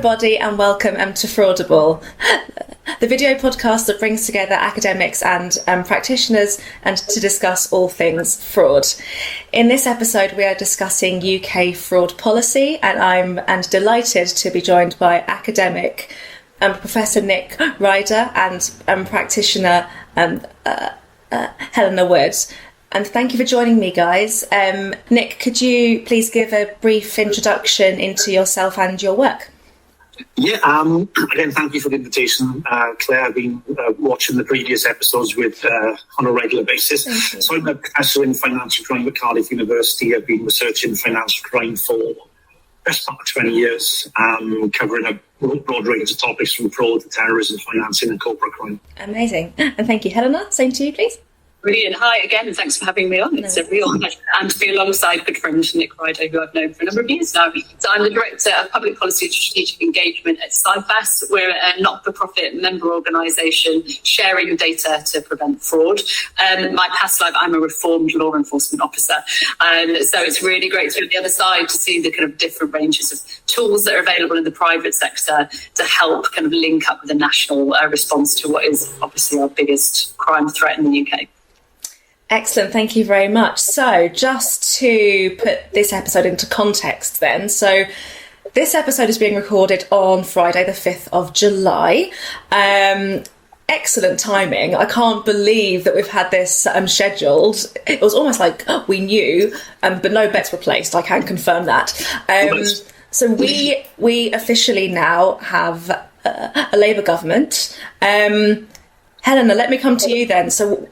everybody, and welcome to Fraudible, the video podcast that brings together academics and practitioners and to discuss all things fraud. In this episode, we are discussing UK fraud policy, and I'm delighted to be joined by academic Professor Nic Ryder and practitioner Helena Wood. And thank you for joining me, guys. Nic, could you please give a brief introduction into yourself and your work? Yeah, again, thank you for the invitation, Claire. I've been watching the previous episodes on a regular basis. So I'm a professor in financial crime at Cardiff University. I've been researching financial crime for the best part of 20 years, covering a broad range of topics from fraud to terrorism, financing and corporate crime. Amazing. And thank you. Helena, same to you, please. Brilliant. Hi again, and thanks for having me on. It's a real pleasure. And to be alongside good friend Nic Ryder, who I've known for a number of years now. So I'm the Director of Public Policy and Strategic Engagement at CIFAS. We're a not-for-profit member organisation sharing data to prevent fraud. My past life, I'm a reformed law enforcement officer. So it's really great to be on the other side to see the kind of different ranges of tools that are available in the private sector to help kind of link up with the national response to what is obviously our biggest crime threat in the UK. Excellent, thank you very much. So just to put this episode into context then, so this episode is being recorded on Friday the 5th of July. Excellent timing. I can't believe that we've had this scheduled. It was almost like we knew, but no bets were placed, I can confirm that. So we officially now have a Labour government. Helena, let me come to you then. So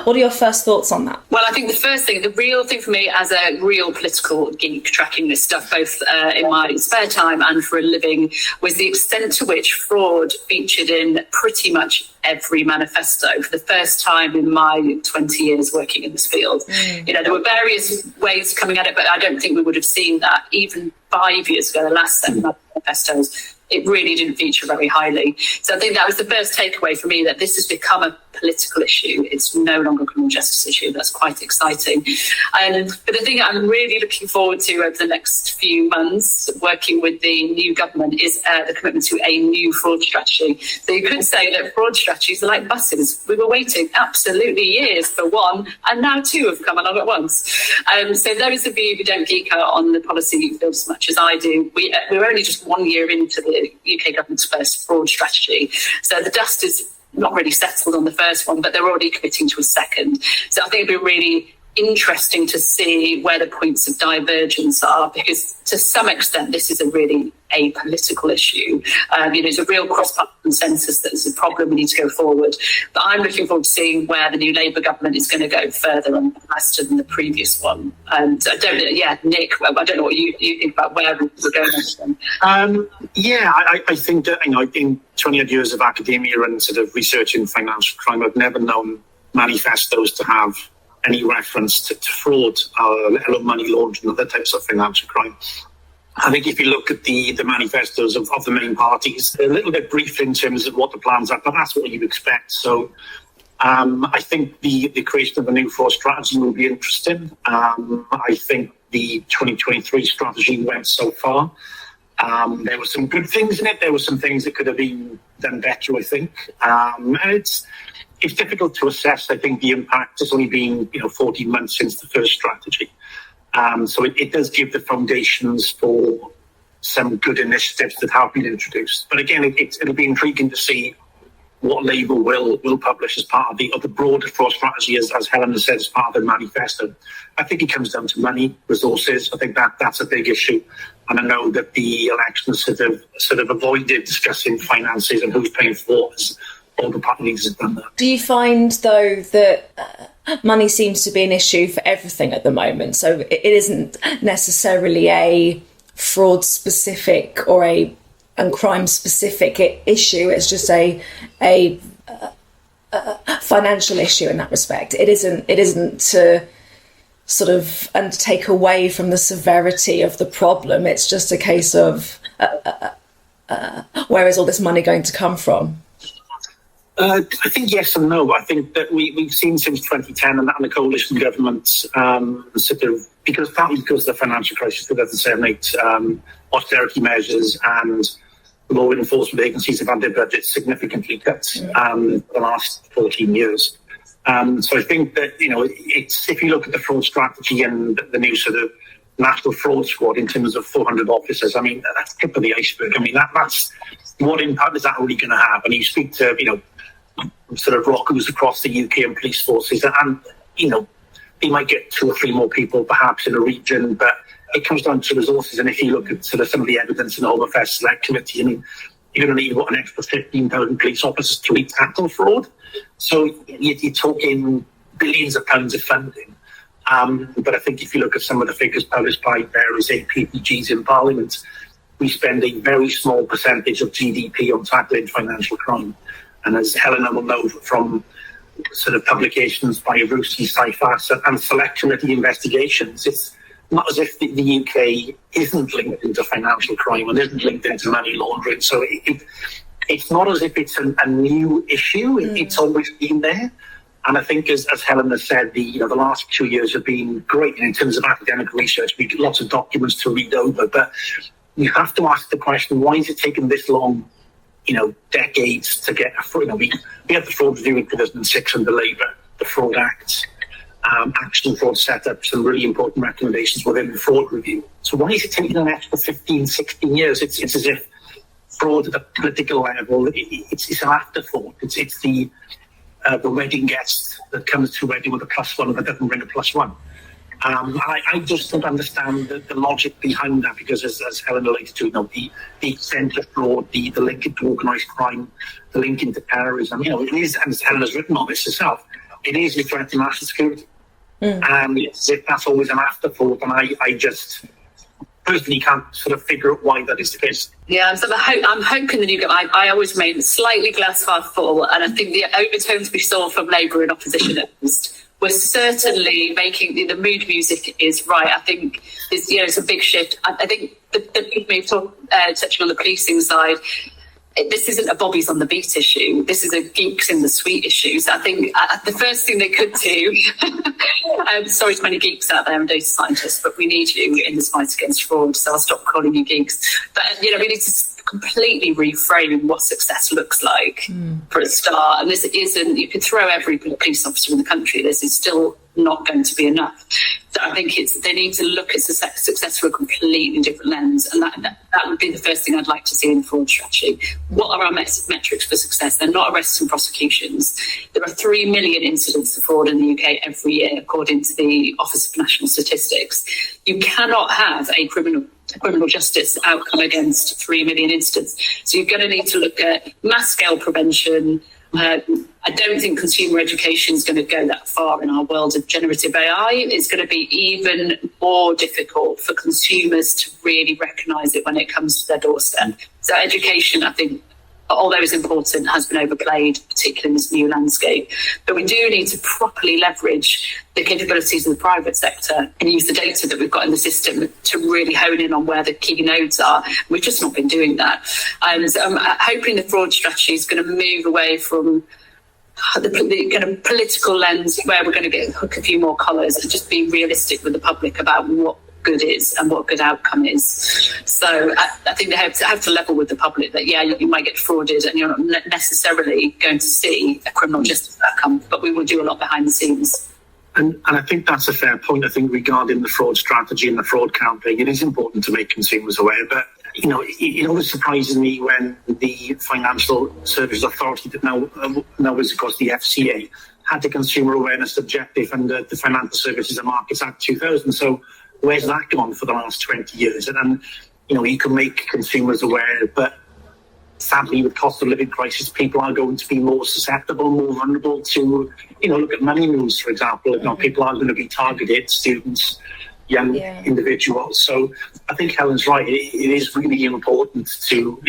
what are your first thoughts on that? Well, I think the real thing for me as a real political geek tracking this stuff, both in my spare time and for a living, was the extent to which fraud featured in pretty much every manifesto for the first time in my 20 years working in this field. You know, there were various ways coming at it, but I don't think we would have seen that even 5 years ago, the last 7 manifestos. It really didn't feature very highly. So I think that was the first takeaway for me, that this has become a political issue. It's no longer a criminal justice issue. That's quite exciting. But the thing I'm really looking forward to over the next few months, working with the new government, is the commitment to a new fraud strategy. So you could say that fraud strategies are like buses. We were waiting absolutely years for one, and now 2 have come along at once. So those of you who don't geek out on the policy field as much as I do, we're only just 1 year into the UK government's first fraud strategy. So the dust is not really settled on the first one, but they're already committing to a second. So I think it'll be really interesting to see where the points of divergence are, because to some extent this is a really a political issue. There's a real cross-party consensus that there's a problem, we need to go forward. But I'm looking forward to seeing where the new Labour government is going to go further and faster than the previous one. So Nic, I don't know what you think about where we're going next then. I think that, in 20 odd years of academia and sort of researching financial crime, I've never known manifestos to have any reference to fraud, let alone money laundering and other types of financial crime. I think if you look at the manifestos of the main parties, they're a little bit brief in terms of what the plans are, but that's what you'd expect. So I think the creation of a new fraud strategy will be interesting. I think the 2023 strategy went so far. There were some good things in it. There were some things that could have been done better, I think. And it's difficult to assess. I think the impact has only been 14 months since the first strategy. So it does give the foundations for some good initiatives that have been introduced. But again, it'll be intriguing to see what Labour will publish as part of the broader fraud strategy, as Helena said, as part of the manifesto. I think it comes down to money, resources. I think that's a big issue. And I know that the elections sort of avoided discussing finances and who's paying for what. All the parties have done that. Do you find, though, that money seems to be an issue for everything at the moment? So it isn't necessarily a fraud-specific or a crime-specific issue. It's just a financial issue in that respect. It isn't to sort of and take away from the severity of the problem. It's just a case of where is all this money going to come from? I think yes and no. I think that we've seen since 2010 and the coalition government sort of, partly because of the financial crisis, 2007-8, austerity measures and law enforcement agencies have had their budgets significantly cut for the last 14 years. So I think that, it's, if you look at the fraud strategy and the new sort of National Fraud Squad in terms of 400 officers, I mean, that's the tip of the iceberg. I mean, that's what impact is that really going to have? And you speak to, sort of rockaroos across the UK and police forces, and they might get 2 or 3 more people perhaps in a region, but it comes down to resources. And if you look at sort of some of the evidence in the Home Affairs Select Committee, I mean, you're going to need an extra 15,000 police officers to tackle fraud. So you're talking billions of pounds of funding. But I think if you look at some of the figures published by various APPGs in Parliament, we spend a very small percentage of GDP on tackling financial crime. And as Helena will know from sort of publications by Rusi, Saifas and Select Committee investigations, it's not as if the UK isn't linked into financial crime and isn't linked into money laundering. So it's not as if it's a new issue. It's always been there. And I think, as Helena said, the last 2 years have been great in terms of academic research. We get lots of documents to read over, but you have to ask the question: why is it taking this long? Decades to get a fraud. We had the fraud review in 2006 under Labour, the Fraud Act, action fraud set up some really important recommendations within the fraud review. So why is it taking an extra 15, 16 years? It's as if fraud at the political level, it's an afterthought. It's the wedding guest that comes to a wedding with a +1 that doesn't bring a +1. I just don't understand the logic behind that, because as Helen alluded to, the extent of fraud, the link into organised crime, the link into terrorism, it is, and as Helen has written on this herself, it is a threat to national security. And it's as if that's always an afterthought, and I just personally can't sort of figure out why that is the case. Yeah, so I'm hoping the new government, I always remain slightly glass half full, and I think the overtones we saw from Labour in opposition at least we're certainly making the mood music is right. I think it's a big shift. I think the move touching on the policing side, this isn't a Bobbies on the Beat issue. This is a Geeks in the Suite issue. So I think the first thing they could do, sorry to many geeks out there and data scientists, but we need you in this fight against fraud. So I'll stop calling you geeks. But, we need to completely reframe what success looks like for a start. And this isn't, you could throw every police officer in the country, this is still not going to be enough. So I think they need to look at success through a completely different lens, and that would be the first thing I'd like to see in the fraud strategy. What are our metrics for success? They're not arrests and prosecutions. There are 3 million incidents of fraud in the UK every year, according to the Office of National Statistics. You cannot have a criminal justice outcome against 3 million incidents. So you're going to need to look at mass scale prevention. I don't think consumer education is going to go that far in our world of generative AI. It's going to be even more difficult for consumers to really recognise it when it comes to their doorstep. So education, I think, although it's important, has been overplayed, particularly in this new landscape. But we do need to properly leverage the capabilities of the private sector and use the data that we've got in the system to really hone in on where the key nodes are. We've just not been doing that. So I'm hoping the fraud strategy is going to move away from the kind of political lens where we're going to hook a few more collars and just be realistic with the public about what good is and what good outcome is. So I think they have to level with the public that, you might get frauded and you're not necessarily going to see a criminal justice outcome, but we will do a lot behind the scenes. And I think that's a fair point. I think regarding the fraud strategy and the fraud campaign, it is important to make consumers aware. But, it always surprises me when the Financial Services Authority, that now is, of course, the FCA, had the consumer awareness objective under the Financial Services and Markets Act 2000. So where's that gone for the last 20 years? And you can make consumers aware, but sadly, with cost of living crisis, people are going to be more susceptible, more vulnerable to, look at money moves, for example. People are going to be targeted, students, young individuals. So I think Helen's right. It is really important to,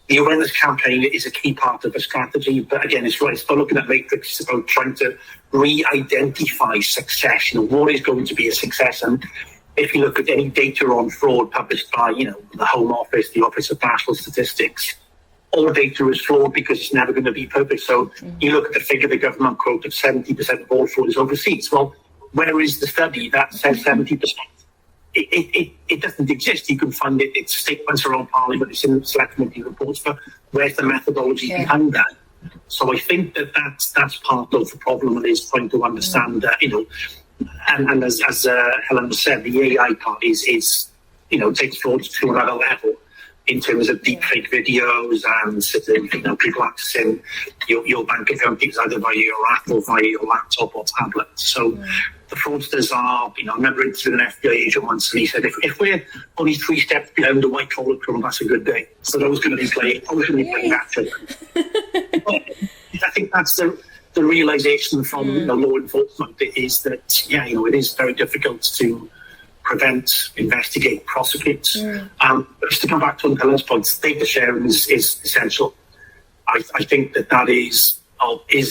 the awareness campaign is a key part of the strategy. But again, it's right. It's about looking at matrix, it's about trying to re-identify success. What is going to be a success? And if you look at any data on fraud published by, the Home Office, the Office of National Statistics, all data is flawed because it's never going to be perfect. So you look at the figure the government quoted, 70% of all fraud is overseas. Well, where is the study that says 70%? It doesn't exist. You can find it. It's statements around Parliament. It's in select committee reports. But where's the methodology behind that? So I think that's part of the problem, and is trying to understand that, and as Helena said, the AI part is takes fraud to another level in terms of deepfake videos and sort of, people accessing your bank account either via your app or via your laptop or tablet. So the fraudsters are, I remember interviewing an FBI agent once, and he said, if we're only 3 steps behind the white collar criminal, that's a good day. So those going to be playing that. I think that's the realization from law enforcement is that, it is very difficult to prevent, investigate, prosecute. But just to come back to Helen's point, data sharing is essential. I think that is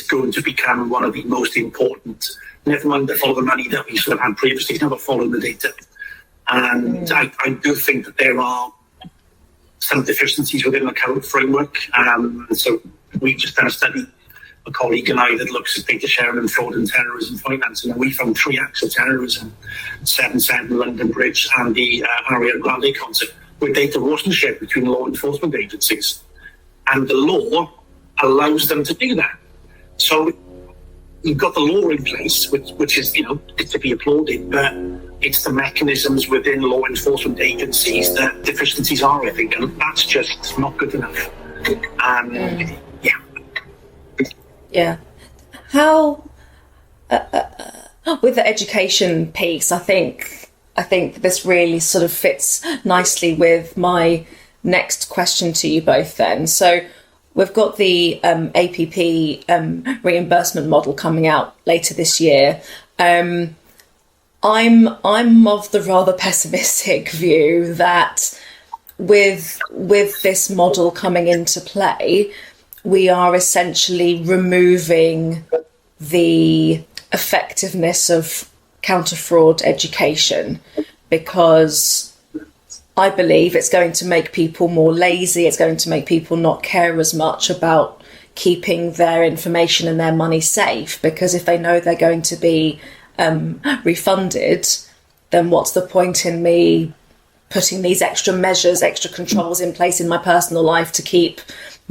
going to become one of the most important. Never mind the follow the money that we sort of had previously, never follow the data. And I do think that there are some deficiencies within the current framework. So we've just done a study, a colleague and I, that looks at data sharing and fraud and terrorism finance. And we found 3 acts of terrorism, 7/7 London Bridge and the Ariana Grande concert, where data wasn't shared between law enforcement agencies. And the law allows them to do that. So you've got the law in place, which is, it's to be applauded, but it's the mechanisms within law enforcement agencies that deficiencies are, I think, and that's just not good enough. Yeah. How, with the education piece, I think this really sort of fits nicely with my next question to you both then. So we've got the APP reimbursement model coming out later this year. I'm of the rather pessimistic view that with this model coming into play, we are essentially removing the effectiveness of counter-fraud education, because I believe it's going to make people more lazy. It's going to make people not care as much about keeping their information and their money safe, because if they know they're going to be refunded, then what's the point in me putting these extra measures, extra controls in place in my personal life to keep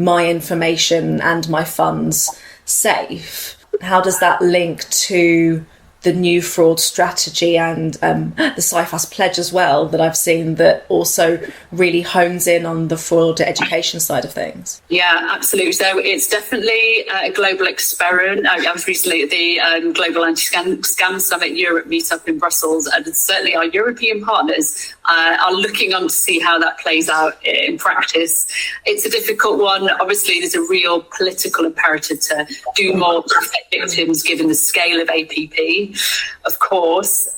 my information and my funds safe? How does that link to the new fraud strategy and the CIFAS pledge as well, that I've seen that also really hones in on the fraud education side of things? Yeah, absolutely. So it's definitely a global experiment. I was recently at the Global Anti-Scam Summit Europe meetup in Brussels, and certainly our European partners are looking on to see how that plays out in practice. It's a difficult one. Obviously, there's a real political imperative to do more to protect victims, given the scale of APP. Of course,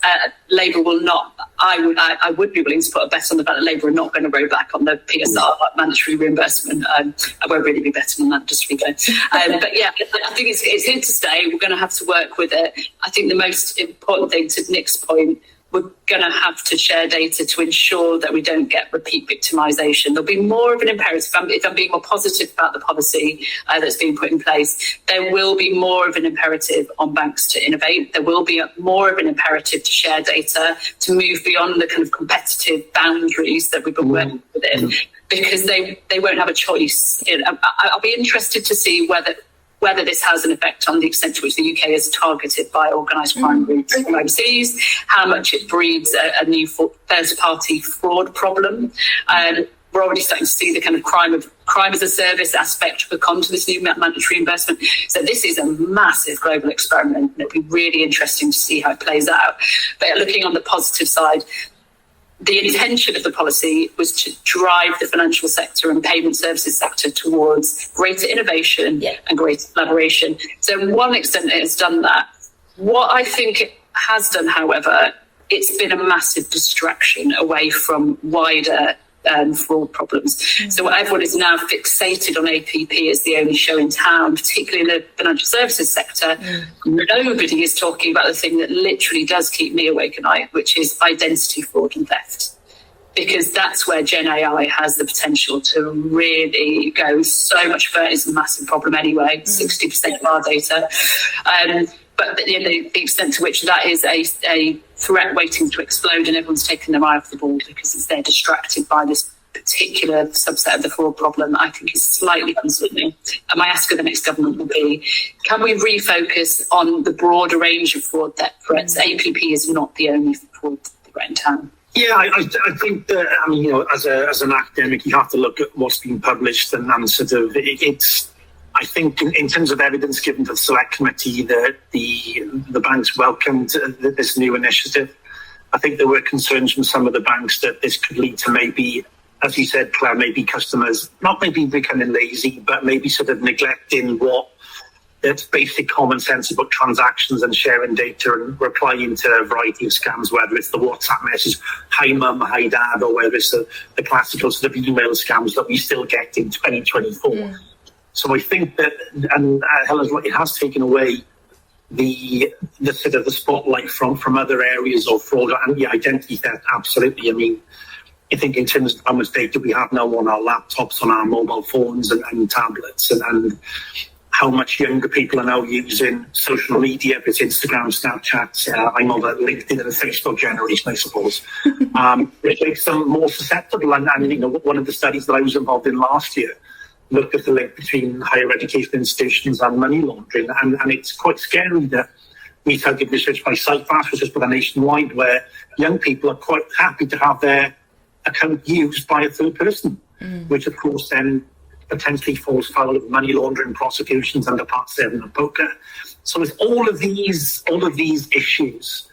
Labour will not. I would be willing to put a bet on the fact that Labour are not going to roll back on the PSR mandatory reimbursement. I won't really be betting on that, just to be clear. But yeah, I think it's here to stay. We're going to have to work with it. I think the most important thing, to Nic's point, we're going to have to share data to ensure that we don't get repeat victimisation. There'll be more of an imperative, if I'm being more positive about the policy that's being put in place, there will be more of an imperative on banks to innovate. There will be more of an imperative to share data, to move beyond the kind of competitive boundaries that we've been working within, because they won't have a choice. I'll be interested to see whether this has an effect on the extent to which the UK is targeted by organised crime groups from overseas, how much it breeds a new first-party fraud problem. We're already starting to see the kind of crime as a service aspect hook onto this new mandatory reimbursement. So this is a massive global experiment, and it'll be really interesting to see how it plays out. But looking on the positive side, the intention of the policy was to drive the financial sector and payment services sector towards greater innovation and greater collaboration. So to one extent it has done that. What I think it has done, however, it's been a massive distraction away from wider fraud problems. So everyone is now fixated on APP as the only show in town, particularly in the financial services sector. Nobody is talking about the thing that literally does keep me awake at night, which is identity fraud and theft. because that's where Gen AI has the potential to really go so much further. It's a massive problem anyway, 60% of our data. But the extent to which that is a threat waiting to explode and everyone's taken their eye off the ball because they're distracted by this particular subset of the fraud problem, I think is slightly concerning. And my ask of the next government will be, can we refocus on the broader range of fraud threats? APP is not the only fraud threat in town. Yeah, I think that, as an academic, you have to look at what's been published and sort of, it's, I think in terms of evidence given to the select committee, that the banks welcomed this new initiative. I think there were concerns from some of the banks that this could lead to maybe, as you said, Claire, maybe customers not maybe becoming lazy, but maybe sort of neglecting that's basic common sense about transactions and sharing data and replying to a variety of scams, whether it's the WhatsApp message, hi mum, hi dad, or whether it's the classical sort of email scams that we still get in 2024. So I think that, and Helen's right, it has taken away the sort of the spotlight from other areas of fraud and identity theft. Absolutely. I think in terms of how much data we have now on our laptops, on our mobile phones and tablets, and how much younger people are now using social media, if it's Instagram, Snapchat, I'm on the LinkedIn and the Facebook generation, I suppose. It makes them more susceptible. And one of the studies that I was involved in last year looked at the link between higher education institutions and money laundering. And it's quite scary that we cited research by CyFast, which is for the nationwide, where young people are quite happy to have their account used by a third person, which of course then potentially falls foul of money laundering prosecutions under Part 7 of POCA. So it's all of these issues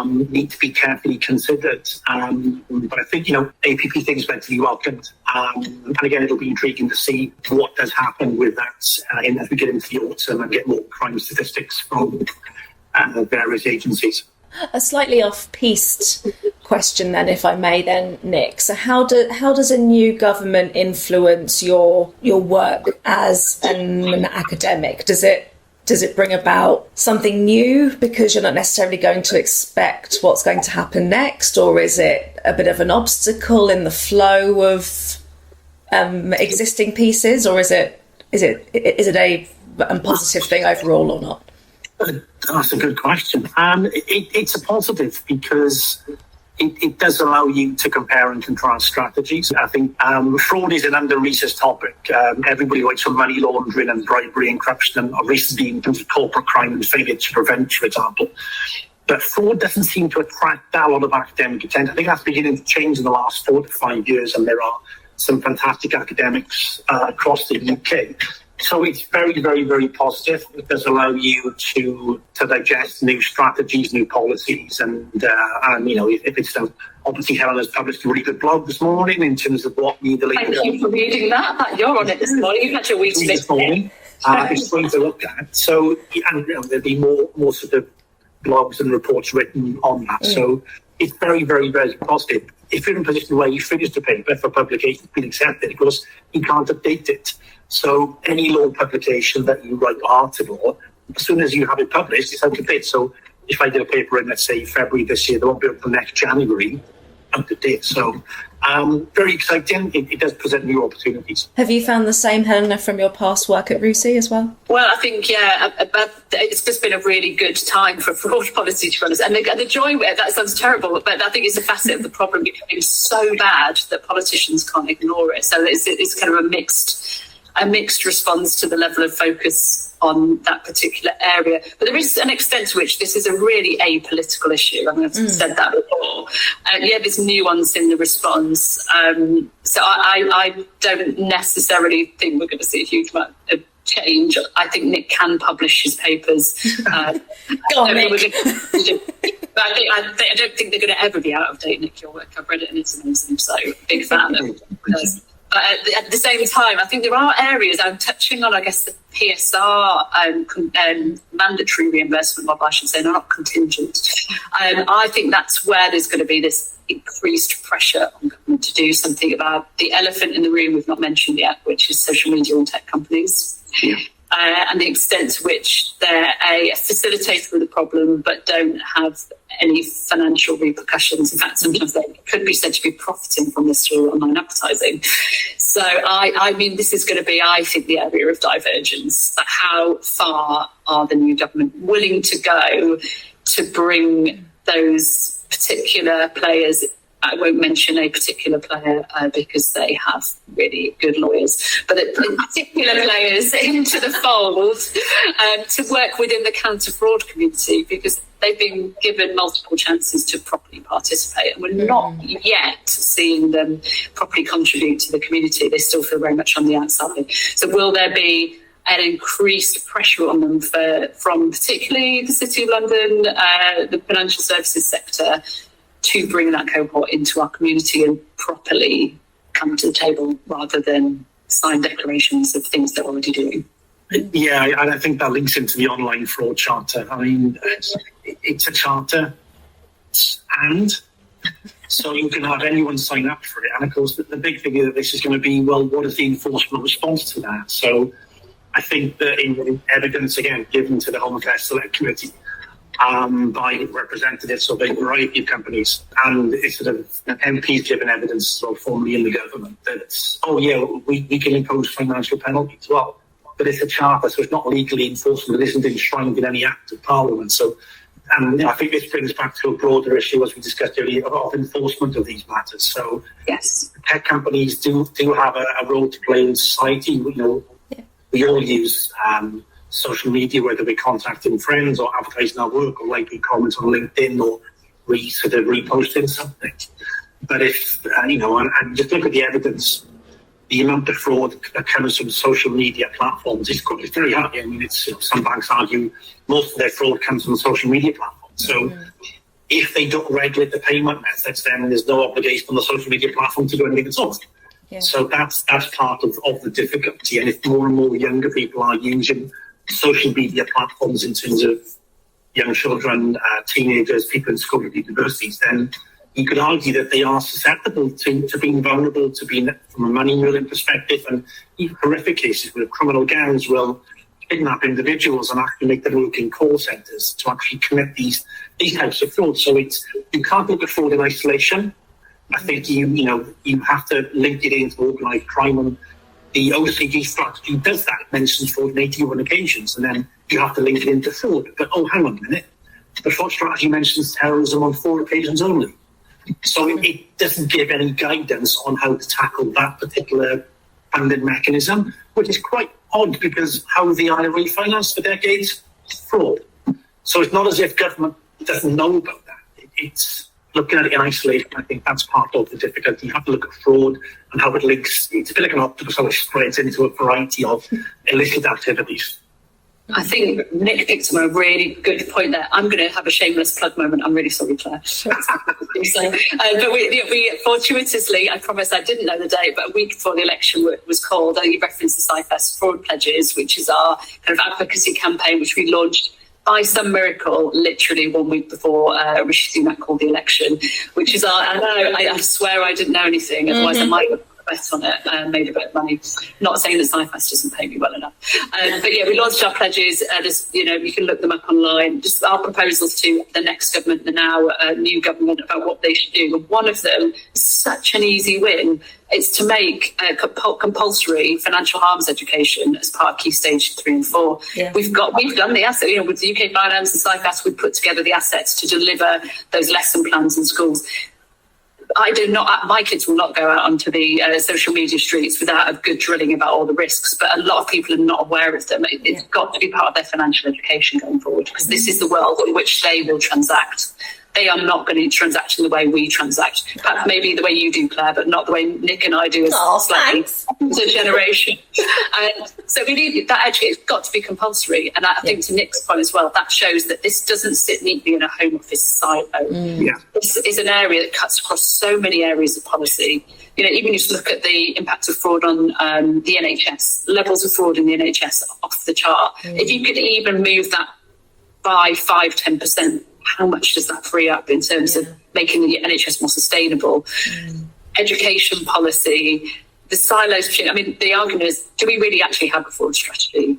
need to be carefully considered. But I think, APP things meant to be welcomed. And again, it'll be intriguing to see what does happen with that as we get into the autumn and get more crime statistics from various agencies. A slightly off-piste question then, if I may then, Nic. So how does a new government influence your work as an academic? Does it bring about something new because you're not necessarily going to expect what's going to happen next, or is it a bit of an obstacle in the flow of existing pieces, or is it a positive thing overall or not? That's a good question. It's a positive because it does allow you to compare and contrast strategies. I think fraud is an under-researched topic. Everybody writes from money laundering and bribery and corruption, and recently in terms of corporate crime and failure to prevent, for example. But fraud doesn't seem to attract that lot of academic attention. I think that's beginning to change in the last 4 to 5 years, and there are some fantastic academics across the UK. So it's very, very, very positive. It does allow you to digest new strategies, new policies, and if it's obviously Helen has published a really good blog this morning in terms of what we the Thank you for reading that. You're on it this morning. You've had your week this morning. It's something to look at. So there'll be more sort of blogs and reports written on that. So it's very, very, very positive. If you're in a position where you finished a paper for publication, it's been accepted, of course, you can't update it. So any law publication that you write article, as soon as you have it published, it's out of date. So if I did a paper in, let's say, February this year, they won't be up until next January, out of date. So very exciting. It does present new opportunities. Have you found the same, Helena, from your past work at RUSI as well? Well, I think, it's just been a really good time for fraud policy, to be honest. And the joy, that sounds terrible, but I think it's a facet of the problem becoming so bad that politicians can't ignore it. So it's kind of a mixed response to the level of focus on that particular area. But there is an extent to which this is a really apolitical issue. I mean, I've said that before. There's nuance in the response. So I don't necessarily think we're going to see a huge amount of change. I think Nic can publish his papers. Go on, Nic. But I don't think they're going to ever be out of date, Nic, your work. I've read it and it's amazing. So big fan of it. But at the same time, I think there are areas I'm touching on, I guess, the PSR mandatory reimbursement model, I should say, not contingent. I think that's where there's going to be this increased pressure on government to do something about the elephant in the room we've not mentioned yet, which is social media and tech companies. Yeah. and the extent to which they're a facilitator of the problem but don't have any financial repercussions. In fact, sometimes they could be said to be profiting from this through online advertising. So I mean, this is going to be, I think, the area of divergence. How far are the new government willing to go to bring those particular players? I won't mention a particular player because they have really good lawyers, but particular players into the fold to work within the counter-fraud community, because they've been given multiple chances to properly participate, and we're not yet seeing them properly contribute to the community. They still feel very much on the outside. So will there be an increased pressure on them from particularly the City of London, the financial services sector, to bring that cohort into our community and properly come to the table rather than sign declarations of things they're already doing? Yeah, and I think that links into the online fraud charter. I mean, it's a charter, and so you can have anyone sign up for it. And of course, the big thing of this is going to be, well, what is the enforcement response to that? So I think that in evidence, again, given to the Home Affairs Select Committee, by representatives of a variety of companies, and it's sort of MPs given evidence sort of formally in the government that, oh yeah, we can impose financial penalties. Well, but it's a charter, so it's not legally enforceable. It isn't enshrined in any act of Parliament. So, and I think this brings back to a broader issue, as we discussed earlier, of enforcement of these matters. So, yes, tech companies do have a role to play in society. You know, we all use social media, whether we're contacting friends or advertising our work or liking comments on LinkedIn or reposting something. But if, and just look at the evidence, the amount of fraud that comes from social media platforms is very high. I mean, some banks argue most of their fraud comes from social media platforms. So if they don't regulate the payment methods, then there's no obligation on the social media platform to do anything at all. Yeah. So that's part of the difficulty. And if more and more younger people are using social media platforms in terms of young children, teenagers, people in school and universities, then you could argue that they are susceptible to being vulnerable, to being from a money laundering perspective, and even horrific cases where criminal gangs will kidnap individuals and actually make them work in call centres to actually commit these types of fraud. So you can't look at fraud in isolation. I think you have to link it into organised crime, and the OCG strategy does that. It mentions fraud on 81 occasions, and then you have to link it into fraud. But, hang on a minute. The fraud strategy mentions terrorism on 4 occasions only. So it doesn't give any guidance on how to tackle that particular funding mechanism, which is quite odd, because how the IRA financed for decades? Fraud. So it's not as if government doesn't know about that. It's looking at it in isolation. I think that's part of the difficulty. You have to look at fraud and how it links. It's a bit like an octopus, how it spreads into a variety of illicit activities. I think Nic picked up a really good point there. I'm going to have a shameless plug moment. I'm really sorry, Claire. But we fortuitously, I promise I didn't know the date, but a week before the election was called, you referenced the CIFES Fraud Pledges, which is our kind of advocacy campaign, which we launched by some miracle, literally 1 week before Rishi Sunak called the election, which is I swear I didn't know anything, otherwise I might have bet on it and made a bit of money. Not saying that CIFES doesn't pay me well enough. But yeah, we launched our pledges. You can look them up online. Just our proposals to the next government, the now new government, about what they should do. And one of them is such an easy win. It's to make compulsory financial harms education as part of Key Stage 3 and 4. Yeah. We've done the asset. With the UK Finance and CIFES, we've put together the assets to deliver those lesson plans in schools. My kids will not go out onto the social media streets without a good drilling about all the risks, but a lot of people are not aware of them. It's got to be part of their financial education going forward, because this is the world in which they will transact. They are not going to transact in the way we transact. Perhaps maybe the way you do, Claire, but not the way Nic and I do as a generation. So we need that. Actually, it's got to be compulsory. And I think to Nic's point as well, that shows that this doesn't sit neatly in a Home Office silo. This is an area that cuts across so many areas of policy. Even just look at the impact of fraud on the NHS, levels of fraud in the NHS off the chart. If you could even move that by 5-10%, how much does that free up in terms of making the NHS more sustainable? Education policy, the silos. I mean, the argument is, do we really actually have a fraud strategy?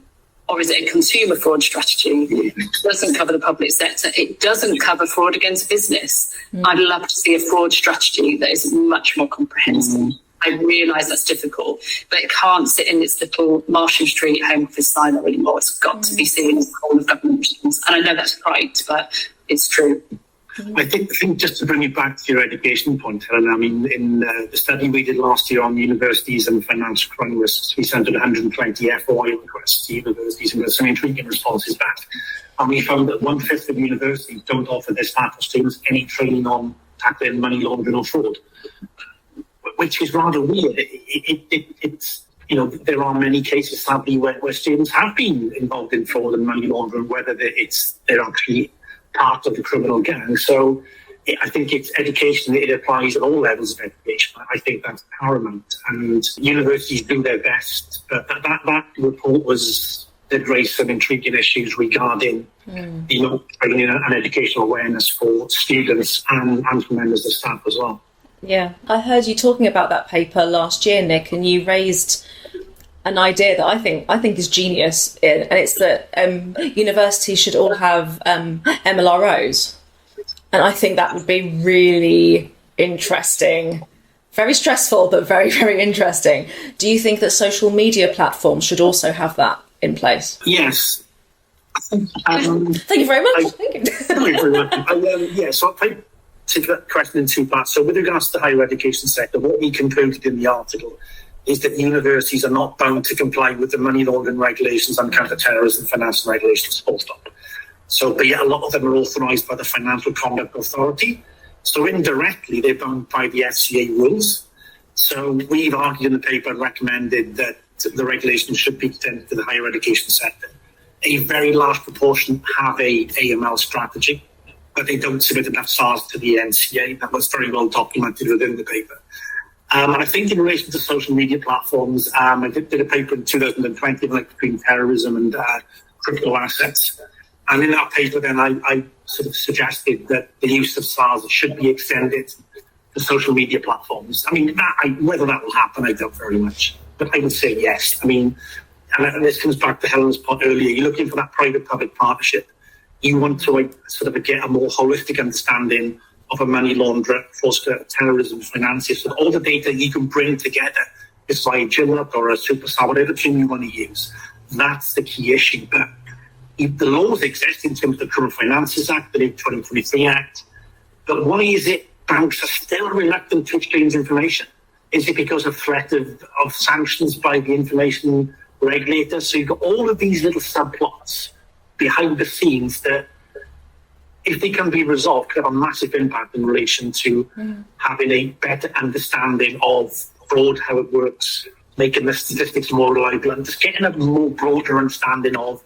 or is it a consumer fraud strategy? It doesn't cover the public sector. It doesn't cover fraud against business. I'd love to see a fraud strategy that is much more comprehensive. I realise that's difficult, but it can't sit in its little Marshall Street Home Office silo anymore. It's got to be seen as the whole of government. And I know that's right, but it's true. I think just to bring it back to your education point, Helen, I mean, in the study we did last year on universities and financial crime risks, we sent out 120 FOI requests to universities and got some intriguing responses back. And we found that 1/5 of universities don't offer their staff or students any training on tackling money laundering or fraud, which is rather weird. It's there are many cases, sadly, where students have been involved in fraud and money laundering, whether they're actually part of the criminal gang. So I think it's education. It applies at all levels of education. I think that's paramount. And universities do their best. But that report did raise some intriguing issues regarding training and educational awareness for students and for members of staff as well. Yeah, I heard you talking about that paper last year, Nick, and you raised an idea that I think is genius, and it's that universities should all have MLROs, and I think that would be really interesting. Very stressful, but very, very interesting. Do you think that social media platforms should also have that in place? Yes. Thank you very much. Thank you very much. So I'll take that question in two parts. So with regards to the higher education sector, what we concluded in the article is that universities are not bound to comply with the money laundering regulations and counter-terrorism financial regulations, full stop. So but yet a lot of them are authorised by the Financial Conduct Authority. So indirectly, they're bound by the FCA rules. So we've argued in the paper and recommended that the regulations should be extended to the higher education sector. A very large proportion have a AML strategy, but they don't submit enough SARS to the NCA. That was very well documented within the paper. And I think in relation to social media platforms, I did a paper in 2020 between terrorism and crypto assets. And in that paper, then I sort of suggested that the use of SARS should be extended to social media platforms. I mean, whether that will happen, I doubt very much. But I would say yes. I mean, and this comes back to Helen's point earlier. You're looking for that private-public partnership. You want to sort of get a more holistic understanding of a money launderer, fraudster, terrorism, financiers. So all the data you can bring together is via JILUP or a superstar, whatever term you want to use. That's the key issue. But the laws exist in terms of the Criminal Finances Act, the 2023 Act. But why is it banks are still reluctant to exchange information? Is it because of threat of sanctions by the information regulator? So you've got all of these little subplots behind the scenes that, if they can be resolved, could have a massive impact in relation to having a better understanding of fraud, how it works, making the statistics more reliable, and just getting a more broader understanding of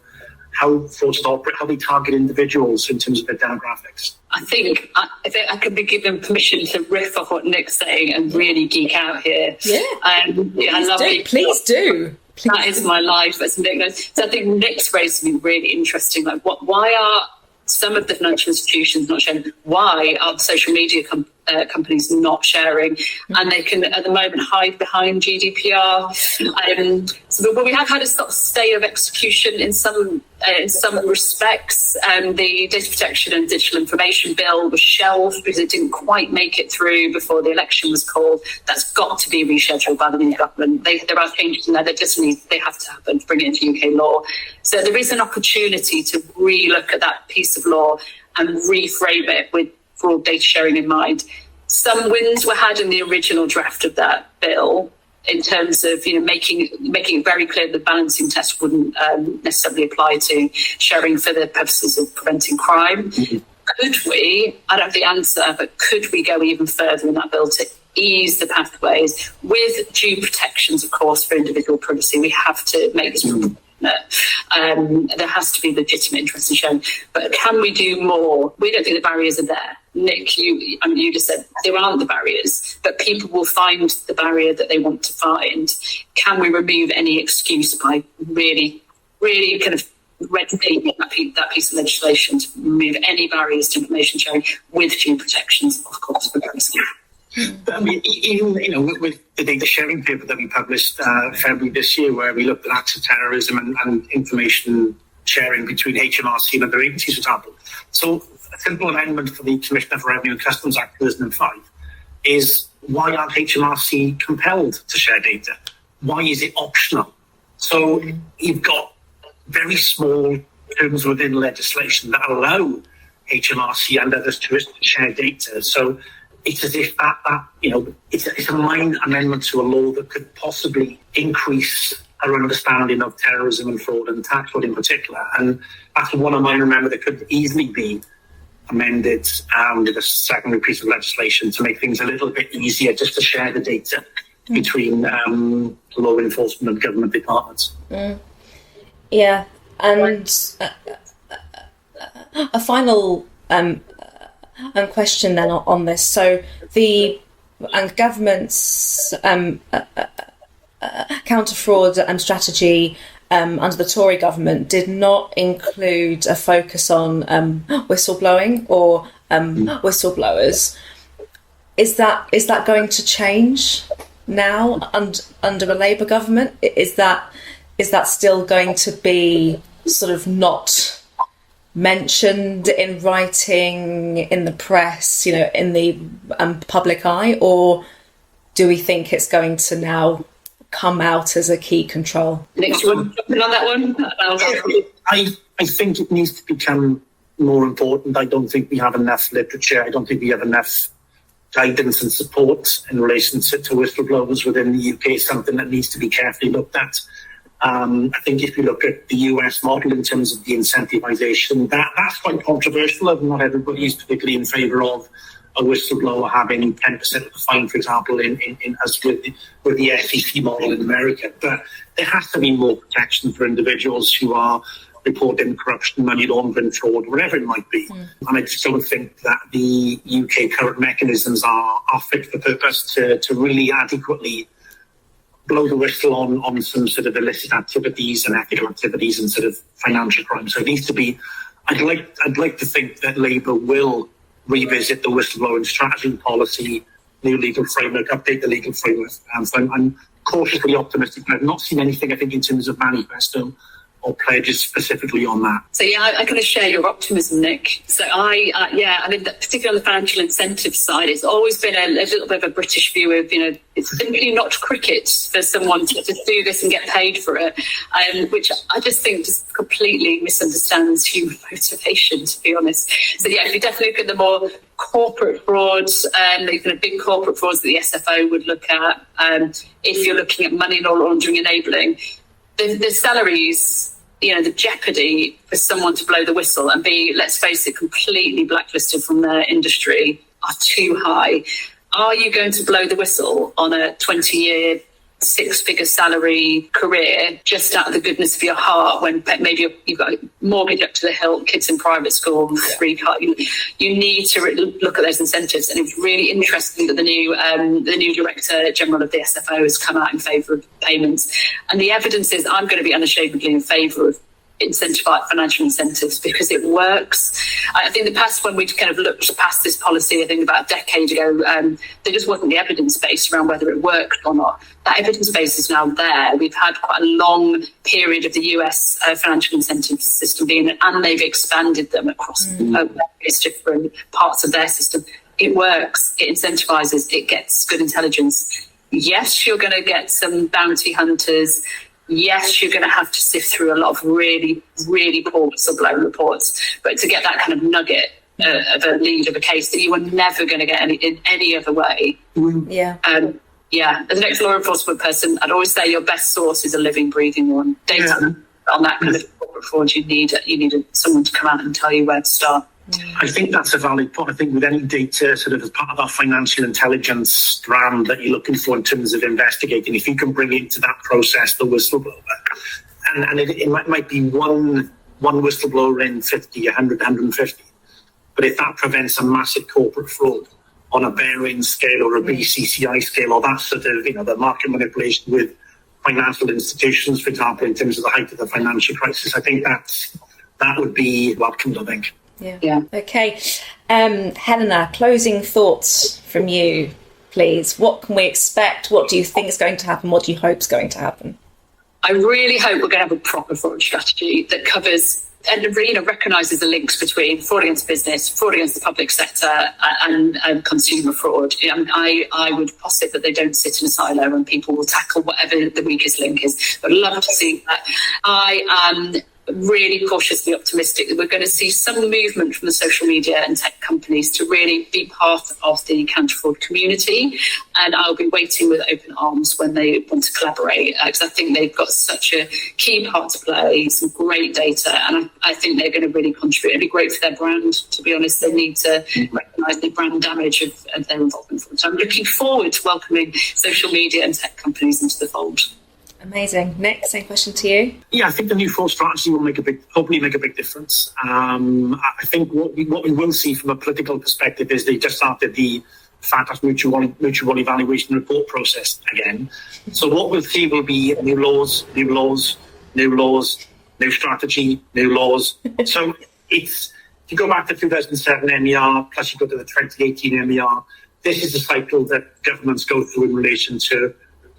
how fraudsters operate, how they target individuals in terms of their demographics. I think I could be given permission to riff off what Nick's saying and really geek out here. Yeah, I love it. Please do. That is my life, as Nick knows. So I think Nick's raised something really interesting. Like, why are some of the financial institutions not sharing? Why are the social media companies not sharing? And they can, at the moment, hide behind GDPR. But we have had a sort of stay of execution in some respects. The Data Protection and Digital Information Bill was shelved because it didn't quite make it through before the election was called. That's got to be rescheduled by the new government. There are changes in there that they have to happen to bring it into UK law. So there is an opportunity to re-look at that piece of law and reframe it with fraud data sharing in mind. Some wins were had in the original draft of that bill in terms of making it very clear the balancing test wouldn't necessarily apply to sharing for the purposes of preventing crime. Mm-hmm. Could we? I don't have the answer, but could we go even further in that bill to ease the pathways with due protections, of course, for individual privacy? We have to make this. There has to be legitimate interest in sharing, but can we do more? We don't think the barriers are there. Nick, you just said there aren't the barriers, but people will find the barrier that they want to find. Can we remove any excuse by really, really kind of red taping that piece of legislation to remove any barriers to information sharing with due protections, of course, for privacy? But I mean, even, with the data sharing paper that we published February this year, where we looked at acts of terrorism and information sharing between HMRC and other agencies, for example. So a simple amendment for the Commissioner for Revenue and Customs Act 2005 is, why aren't HMRC compelled to share data? Why is it optional? So you've got very small terms within legislation that allow HMRC and others to share data. So it's as if it's a minor amendment to a law that could possibly increase our understanding of terrorism and fraud and tax fraud in particular. And that's one of mine, remember, that could easily be amended with a secondary piece of legislation to make things a little bit easier just to share the data between law enforcement and government departments. Yeah, and a final question then on this. So the government's counter-fraud strategy under the Tory government did not include a focus on whistleblowing or whistleblowers. Is that going to change now under a Labour government? Is that still going to be sort of not mentioned in writing, in the press, in the public eye, or do we think it's going to now come out as a key control? Nic, you want to jump in on that one? I think it needs to become more important. I don't think we have enough literature. I don't think we have enough guidance and support in relation to whistleblowers within the UK. It's something that needs to be carefully looked at. I think if you look at the US model in terms of the incentivisation, that's quite controversial. Not everybody is particularly in favour of a whistleblower having 10% of the fine, for example, as with the SEC model in America. But there has to be more protection for individuals who are reporting corruption, money laundering, fraud, whatever it might be. And I just don't think that the UK current mechanisms are fit for purpose to really adequately blow the whistle on some sort of illicit activities and ethical activities and sort of financial crime. So it needs to be. I'd like to think that Labour will revisit the whistleblowing strategy and policy, new legal framework, update the legal framework. So I'm cautiously optimistic. I've not seen anything, I think, in terms of manifesto or pledges specifically on that. So yeah, I kind of share your optimism, Nic. So I mean, particularly on the financial incentive side, it's always been a little bit of a British view of, it's simply not cricket for someone to do this and get paid for it, which I just think just completely misunderstands human motivation, to be honest. So yeah, if you definitely look at the more corporate frauds, the kind of big corporate frauds that the SFO would look at, if you're looking at money laundering enabling, the salaries, the jeopardy for someone to blow the whistle and be, let's face it, completely blacklisted from their industry are too high. Are you going to blow the whistle on a 20-year, 6-figure salary career just out of the goodness of your heart when maybe you've got a mortgage up to the hilt, kids in private school, 3 cars? You need to look at those incentives. And it was really interesting that the new Director General of the SFO has come out in favour of payments. And the evidence is I'm going to be unashamedly in favour of incentivize financial incentives because it works. I think the past, when we kind of looked past this policy, I think about a decade ago, there just wasn't the evidence base around whether it worked or not. That evidence base is now there. We've had quite a long period of the US financial incentive system being, and they've expanded them across various different parts of their system. It works. It incentivises. It gets good intelligence. Yes, you're going to get some bounty hunters. Yes, you're going to have to sift through a lot of really, really poor whistleblower reports. But to get that kind of nugget of a lead of a case that you were never going to get in any other way. Yeah. As an ex-law enforcement person, I'd always say your best source is a living, breathing one. Data on that kind of corporate fraud, you need someone to come out and tell you where to start. I think that's a valid point. I think with any data sort of as part of our financial intelligence strand that you're looking for in terms of investigating, if you can bring into that process the whistleblower, and it might be one whistleblower in 50, 100, 150, but if that prevents a massive corporate fraud on a Behring scale or a BCCI scale, or that sort of, the market manipulation with financial institutions, for example, in terms of the height of the financial crisis, I think that would be welcomed, I think. Yeah. Okay. Helena, closing thoughts from you, please. What can we expect? What do you think is going to happen? What do you hope is going to happen? I really hope we're going to have a proper fraud strategy that covers and recognises the links between fraud against business, fraud against the public sector, and consumer fraud. I would posit that they don't sit in a silo and people will tackle whatever the weakest link is. I'd love to see that. I am really cautiously optimistic that we're going to see some movement from the social media and tech companies to really be part of the counter-fraud community, and I'll be waiting with open arms when they want to collaborate, because I think they've got such a key part to play, some great data, and I think they're going to really contribute. It'd be great for their brand, to be honest. They need to recognise the brand damage of their involvement. So I'm looking forward to welcoming social media and tech companies into the fold. Amazing. Nic, same question to you. Yeah, I think the new fraud strategy will hopefully make a big difference. I think what we will see from a political perspective is they just started the FATF mutual evaluation report process again. So what we'll see will be new laws, new strategy, new laws. So if you go back to 2007 MER, plus you go to the 2018 MER, this is the cycle that governments go through in relation to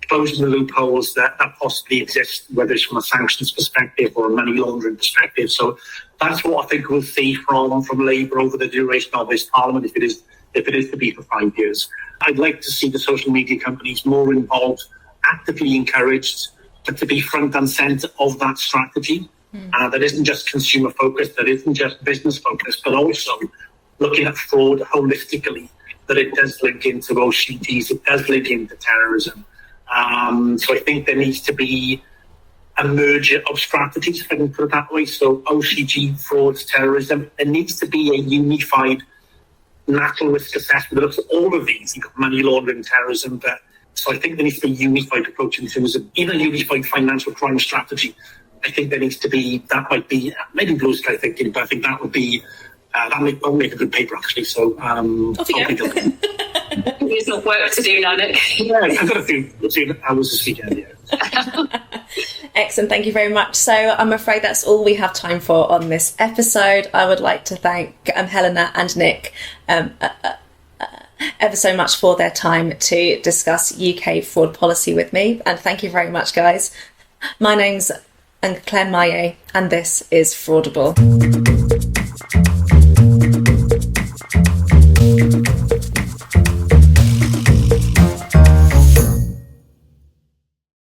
closing the loopholes that possibly exist, whether it's from a sanctions perspective or a money laundering perspective. So that's what I think we'll see from Labour over the duration of this Parliament, if it is to be for 5 years. I'd like to see the social media companies more involved, actively encouraged, but to be front and centre of that strategy. That isn't just consumer focused, that isn't just business focused, but also looking at fraud holistically, that it does link into OCGs, it does link into terrorism. So I think there needs to be a merger of strategies, if I can put it that way. So OCG, frauds, terrorism, there needs to be a unified national risk assessment that looks at all of these. You've got money laundering, terrorism, but so I think there needs to be a unified approach in terms of even a unified financial crime strategy. I think there needs to be, that might be, maybe blue sky thinking, but I think that would be, that'll make a good paper actually. So off you go. There's not work to do now, Nic. Yeah, I've got a few hours this weekend, yeah. Excellent, thank you very much. So I'm afraid that's all we have time for on this episode. I would like to thank Helena and Nic ever so much for their time to discuss UK fraud policy with me, and thank you very much, guys. My name's Claire Maillet, and this is Fraudible.